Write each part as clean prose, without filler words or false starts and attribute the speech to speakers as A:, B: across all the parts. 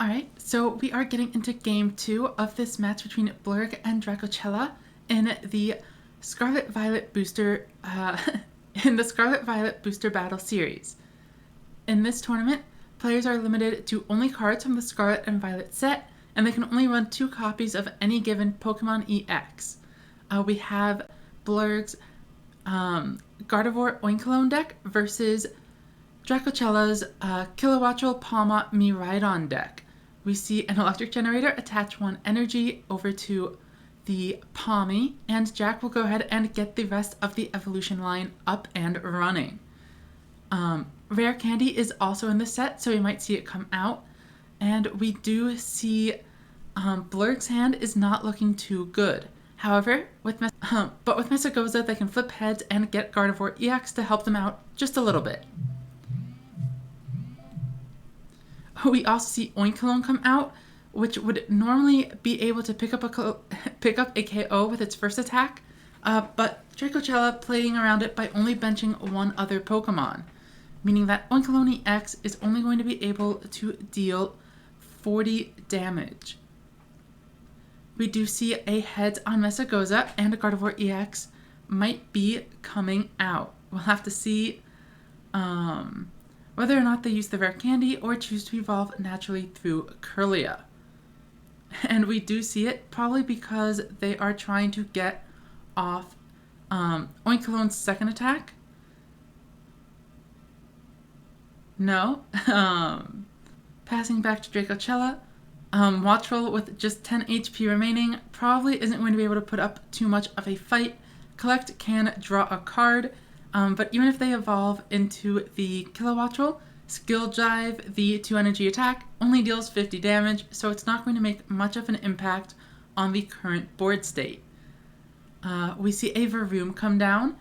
A: Alright, so we are getting into game 2 of this match between Blerg and Drakochela in the Scarlet Violet Booster Battle Series. In this tournament, players are limited to only cards from the Scarlet and Violet set, and they can only run 2 copies of any given Pokémon EX. We have Blerg's Gardevoir Oinkologne deck versus Drakochela's Kilowattrel Palma Miraidon deck. We see an electric generator attach 1 energy over to the Palmy, and Jack will go ahead and get the rest of the evolution line up and running. Rare Candy is also in the set, so we might see it come out. And we do see Blerg's hand is not looking too good. However, with Mesagoza, they can flip heads and get Gardevoir EX to help them out just a little bit. We also see Oinkologne come out, which would normally be able to pick up a KO with its first attack, but Drakochela playing around it by only benching 1 other Pokemon, meaning that Oinkologne EX is only going to be able to deal 40 damage. We do see a heads on Mesagoza, and a Gardevoir EX might be coming out. We'll have to see whether or not they use the Rare Candy or choose to evolve naturally through Kirlia. And we do see it probably because they are trying to get off Oinkologne's second attack. No. Passing back to Drakochela. Wattrel with just 10 HP remaining probably isn't going to be able to put up too much of a fight. Collect can draw a card, but even if they evolve into the Kilowattrel, Skill Jive, the 2 energy attack, only deals 50 damage, so it's not going to make much of an impact on the current board state. We see a Varoom come down.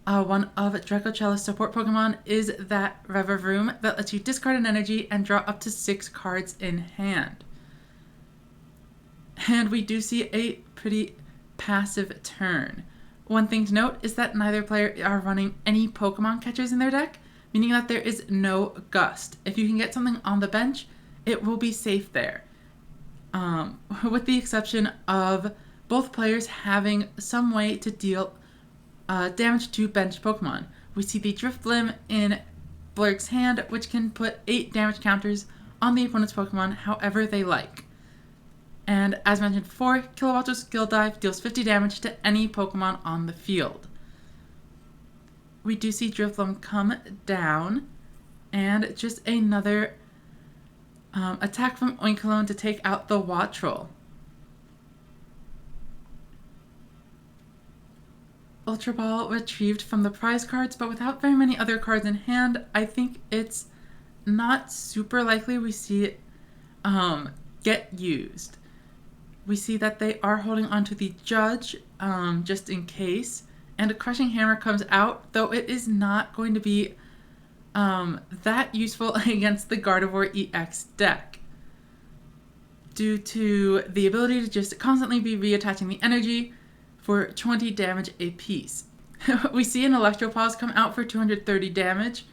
A: One of Drakochela's support Pokemon is that Revavroom that lets you discard an energy and draw up to 6 cards in hand. And we do see a pretty passive turn. One thing to note is that neither player are running any Pokemon catchers in their deck, meaning that there is no Gust. If you can get something on the bench, it will be safe there. With the exception of both players having some way to deal damage to bench Pokemon. We see the Drifblim in Blerg's hand, which can put 8 damage counters on the opponent's Pokemon however they like. And as mentioned before, Kilowattrel's Skill Dive deals 50 damage to any Pokemon on the field. We do see Drifblim come down, and just another attack from Oinkologne to take out the Wattrel. Ultra Ball retrieved from the prize cards, but without very many other cards in hand, I think it's not super likely we see it get used. We see that they are holding onto the Judge just in case, and a Crushing Hammer comes out, though it is not going to be that useful against the Gardevoir EX deck, due to the ability to just constantly be reattaching the energy for 20 damage a piece. We see an Electropause come out for 230 damage,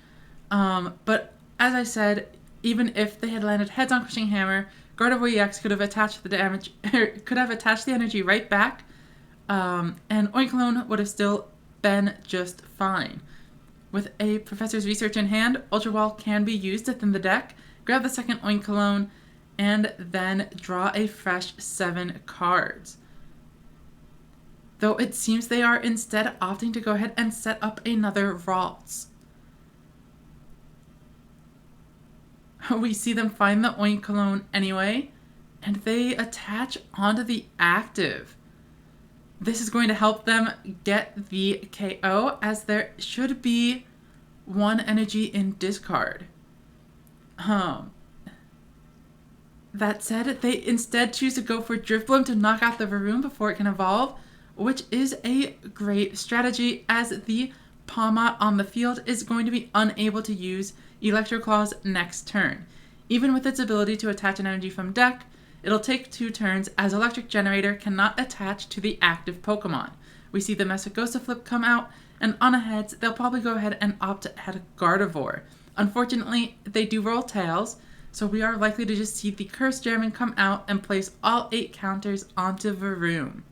A: but as I said, even if they had landed heads on Crushing Hammer, Gardevoir EX could have attached the damage, could have attached the energy right back, and Oinkologne would have still been just fine. With a Professor's Research in hand, Ultra Ball can be used within the deck, grab the second Oinkologne, and then draw a fresh 7 cards. Though it seems they are instead opting to go ahead and set up another Ralts. We see them find the Oinkologne anyway, and they attach onto the active. This is going to help them get the KO, as there should be 1 energy in discard. That said, they instead choose to go for Drifblim to knock out the Varoom before it can evolve, which is a great strategy, as the Palma on the field is going to be unable to use Electroclaws next turn. Even with its ability to attach an energy from deck, it'll take 2 turns, as Electric Generator cannot attach to the active Pokemon. We see the Mesagoza flip come out, and on a heads, they'll probably go ahead and opt to add Gardevoir. Unfortunately, they do roll tails, So we are likely to just see the Curse German come out and place all 8 counters onto Varoom.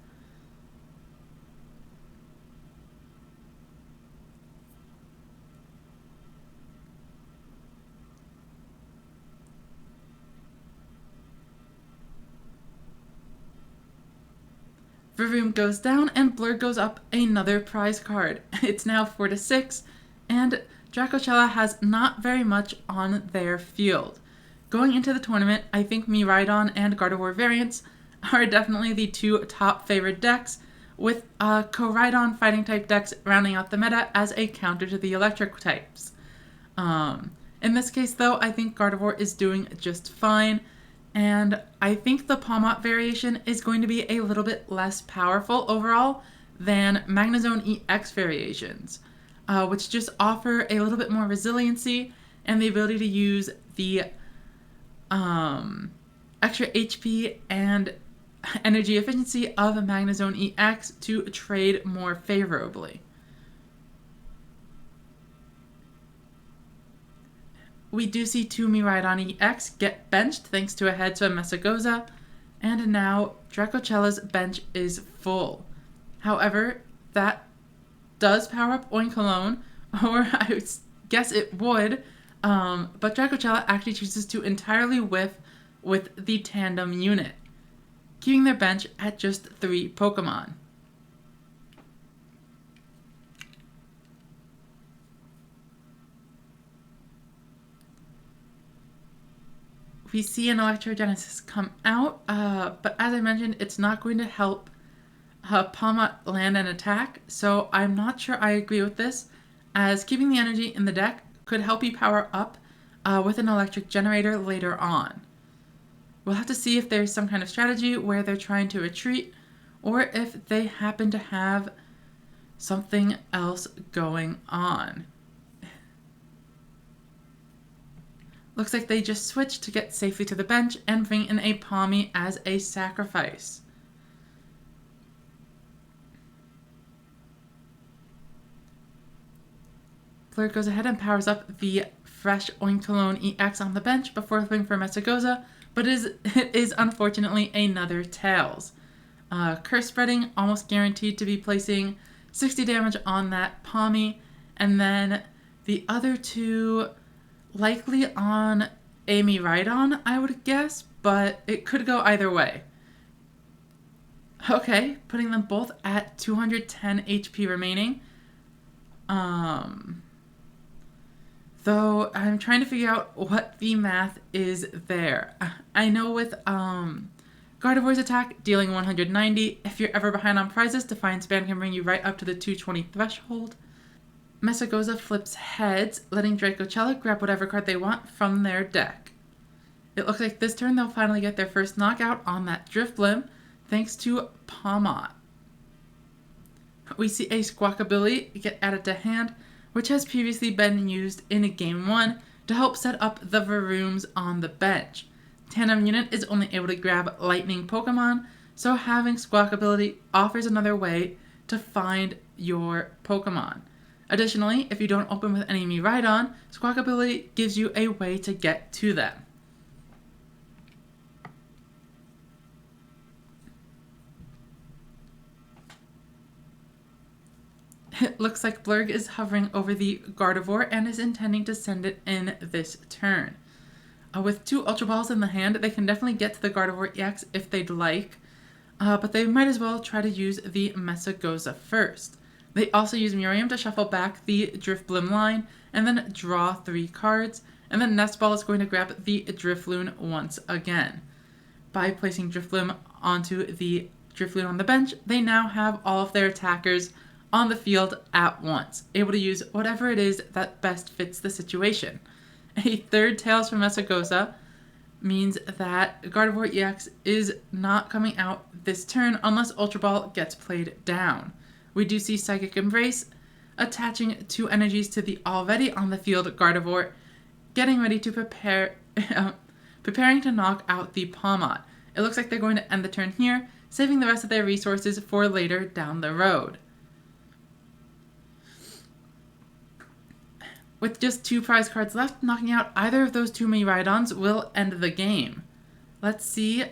A: Varoom goes down and Blerg goes up another prize card. It's now 4-6, and Drakochela has not very much on their field. Going into the tournament, I think Miraidon and Gardevoir variants are definitely the 2 top favored decks, with Koraidon fighting type decks rounding out the meta as a counter to the electric types. In this case though, I think Gardevoir is doing just fine, and I think the Palmot variation is going to be a little bit less powerful overall than Magnezone EX variations, which just offer a little bit more resiliency and the ability to use the extra HP and energy efficiency of Magnezone EX to trade more favorably. We do see 2 Miraidon EX get benched thanks to a head to a Messagoza, and now Dracochela's bench is full. However, that does power up Oinkologne, or I guess it would, but Dracochela actually chooses to entirely whiff with the tandem unit, keeping their bench at just 3 Pokemon. We see an Electrogenesis come out, but as I mentioned, it's not going to help Palmot land an attack, so I'm not sure I agree with this, as keeping the energy in the deck could help you power up with an electric generator later on. We'll have to see if there's some kind of strategy where they're trying to retreat, or if they happen to have something else going on. Looks like they just switched to get safely to the bench and bring in a Palmy as a sacrifice. Blerg goes ahead and powers up the fresh Oinkologne EX on the bench before flipping for Messagoza, but it is unfortunately another Tails. Curse spreading, almost guaranteed to be placing 60 damage on that Palmy, and then the other 2 likely on a Miraidon, I would guess, but it could go either way. Okay, putting them both at 210 HP remaining. Though I'm trying to figure out what the math is there. I know with Gardevoir's attack dealing 190, if you're ever behind on prizes, Defiant Span can bring you right up to the 220 threshold. Messagoza flips heads, letting Dracochela grab whatever card they want from their deck. It looks like this turn they'll finally get their first knockout on that Drifblim, thanks to Palmot. We see a Squawkabilly get added to hand, which has previously been used in Game 1 to help set up the Varooms on the bench. Tandem Unit is only able to grab Lightning Pokemon, so having Squawkabilly offers another way to find your Pokemon. Additionally, if you don't open with any Miraidon, Squawkabilly gives you a way to get to them. It looks like Blerg is hovering over the Gardevoir and is intending to send it in this turn. With 2 Ultra Balls in the hand, they can definitely get to the Gardevoir EX if they'd like, but they might as well try to use the Messagoza first. They also use Miriam to shuffle back the Drifblim line and then draw 3 cards, and then Nestball is going to grab the Drifloon once again. By placing Drifblim onto the Drifloon on the bench, they now have all of their attackers on the field at once, able to use whatever it is that best fits the situation. A third Tails from Messagoza means that Gardevoir EX is not coming out this turn unless Ultra Ball gets played down. We do see Psychic Embrace attaching 2 energies to the already on the field Gardevoir, getting ready to preparing to knock out the Palmot. It looks like they're going to end the turn here, saving the rest of their resources for later down the road. With just 2 prize cards left, knocking out either of those 2 Miraidons will end the game. Let's see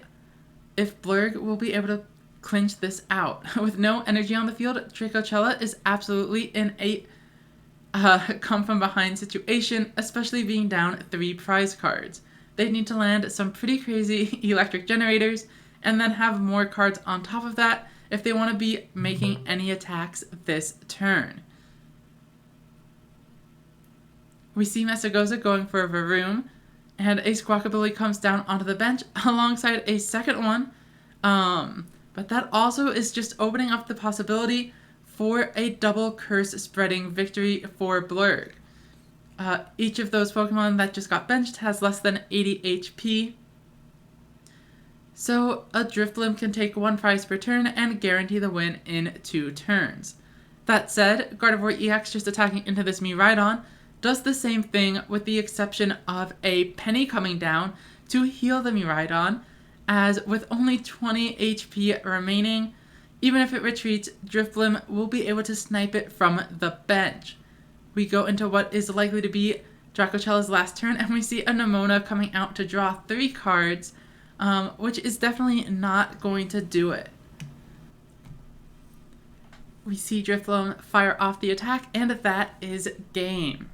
A: if Blerg will be able to clinch this out. With no energy on the field, Drakochela is absolutely in a come from behind situation, especially being down 3 prize cards. They need to land some pretty crazy electric generators and then have more cards on top of that if they want to be making any attacks this turn. We see Mesagoza going for a Varoom, and a Squawkabilly comes down onto the bench alongside a second one. But that also is just opening up the possibility for a double curse spreading victory for Blerg. Each of those Pokemon that just got benched has less than 80 HP. So a Drifblim can take 1 prize per turn and guarantee the win in 2 turns. That said, Gardevoir EX just attacking into this Miraidon does the same thing with the exception of a Penny coming down to heal the Miraidon, as with only 20 HP remaining, even if it retreats, Drifblim will be able to snipe it from the bench. We go into what is likely to be Dracochela's last turn, and we see a Nemona coming out to draw 3 cards, which is definitely not going to do it. We see Drifblim fire off the attack, and that is game.